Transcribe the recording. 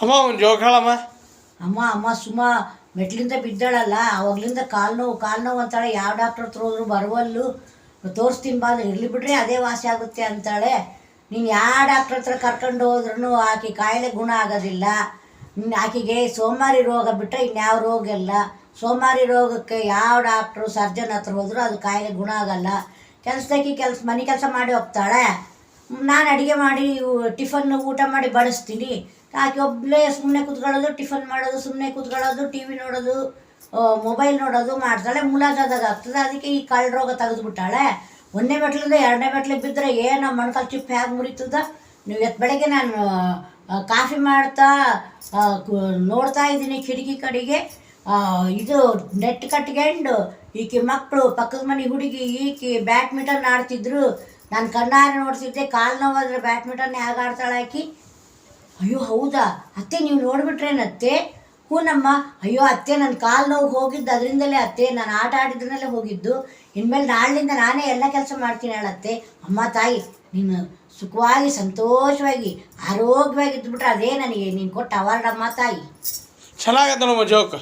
ಅಮ್ಮ ಒಂದು ಜೋಕ್ ಹೇಳಮ್ಮ. ಅಮ್ಮ ಅಮ್ಮ ಸುಮ್ಮ ಮೆಟ್ಲಿಂದ ಬಿದ್ದಾಳಲ್ಲ, ಅವಾಗ್ಲಿಂದ ಕಾಲು ನೋವು ಅಂತಾಳೆ. ಯಾವ ಡಾಕ್ಟ್ರ್ ಹತ್ರ ಹೋದ್ರು ಬರುವಲ್ಲು, ತೋರಿಸ್ತೀನಿ ಬಾ ಅಂದ್ರೆ ಇರಲಿ ಬಿಡ್ರಿ ಅದೇ ವಾಸಿ ಆಗುತ್ತೆ ಅಂತಾಳೆ. ನೀನು ಯಾವ ಡಾಕ್ಟ್ರ್ ಹತ್ರ ಕರ್ಕೊಂಡು ಹೋದ್ರೂ ಆಕೆ ಕಾಯಿಲೆ ಗುಣ ಆಗೋದಿಲ್ಲ. ಆಕೆಗೆ ಸೋಮಾರಿ ರೋಗ ಬಿಟ್ಟರೆ ಇನ್ಯಾವ ರೋಗ ಇಲ್ಲ. ಸೋಮಾರಿ ರೋಗಕ್ಕೆ ಯಾವ ಡಾಕ್ಟ್ರು ಸರ್ಜನ್ ಹತ್ರ ಹೋದ್ರು ಅದು ಕಾಯಿಲೆ ಗುಣ ಆಗಲ್ಲ. ಮನೆ ಕೆಲಸ ಮಾಡಿ ಹೋಗ್ತಾಳೆ. ನಾನು ಅಡುಗೆ ಮಾಡಿ ಟಿಫನ್ ಊಟ ಮಾಡಿ ಬಡಿಸ್ತೀನಿ. ಆಕೆ ಒಬ್ಬಳೇ ಸುಮ್ಮನೆ ಕೂತ್ಕೊಳ್ಳೋದು, ಟಿಫನ್ ಮಾಡೋದು, ಸುಮ್ಮನೆ ಕೂತ್ಕೊಳ್ಳೋದು, ಟಿ ವಿ ನೋಡೋದು, ಮೊಬೈಲ್ ನೋಡೋದು ಮಾಡ್ತಾಳೆ. ಮುಲಾಜಾದಾಗ ಆಗ್ತದೆ. ಅದಕ್ಕೆ ಈ ಕಳ್ಳ ರೋಗ ತೆಗೆದುಬಿಟ್ಟಾಳೆ. ಒಂದನೇ ಮೆಟ್ಲಿಂದ ಎರಡನೇ ಮೆಟ್ಲಿಗೆ ಬಿದ್ದರೆ ಏನು ಮೊಣಕಾಲು ಚಿಪ್ಪು ಹೇಗೆ ಮುರಿತದ. ನೀವು ಬೆಳಗ್ಗೆ ನಾನು ಕಾಫಿ ಮಾಡ್ತಾ ನೋಡ್ತಾ ಇದ್ದೀನಿ ಕಿಟಕಿ ಕಡೆಗೆ. ಇದು ನೆಟ್ ಕಟ್ಕೊಂಡು ಈಕೆ ಮಕ್ಕಳು ಪಕ್ಕದ ಮನೆ ಹುಡುಗಿ ಈಕೆ ಬ್ಯಾಡ್ಮಿಂಟನ್ ಆಡ್ತಿದ್ರು. ನಾನು ಕಣ್ಣಾರೆ ನೋಡ್ತಿದ್ದೆ. ಕಾಲು ನೋವಾದರೆ ಬ್ಯಾಡ್ಮಿಂಟನ್ ಹೇಗೆ ಆಡ್ತಾಳೆ ಆಕಿ. ಅಯ್ಯೋ ಹೌದಾ ಅತ್ತೆ, ನೀವು ನೋಡಿಬಿಟ್ರೇನತ್ತೆ? ಹೂನಮ್ಮ. ಅಯ್ಯೋ ಅತ್ತೆ, ನನ್ನ ಕಾಲು ನೋವು ಹೋಗಿದ್ದು ಅದರಿಂದಲೇ ಅತ್ತೆ, ನಾನು ಆಟ ಆಡಿದ್ರಲ್ಲೇ ಹೋಗಿದ್ದು. ಇನ್ಮೇಲೆ ನಾಳಿನಿಂದ ನಾನೇ ಎಲ್ಲ ಕೆಲಸ ಮಾಡ್ತೀನಿ ಹೇಳತ್ತೆ. ಅಮ್ಮ ತಾಯಿ, ನೀನು ಸುಖವಾಗಿ ಸಂತೋಷವಾಗಿ ಆರೋಗ್ಯವಾಗಿ ಇದ್ದುಬಿಟ್ರೆ ಅದೇ ನನಗೆ ನೀನು ಕೊಟ್ಟ ಅವಾರ್ಡ್ ಅಮ್ಮ ತಾಯಿ. ಚೆನ್ನಾಗತ್ತೆ ನಮ್ಮ ಜೋಕ್.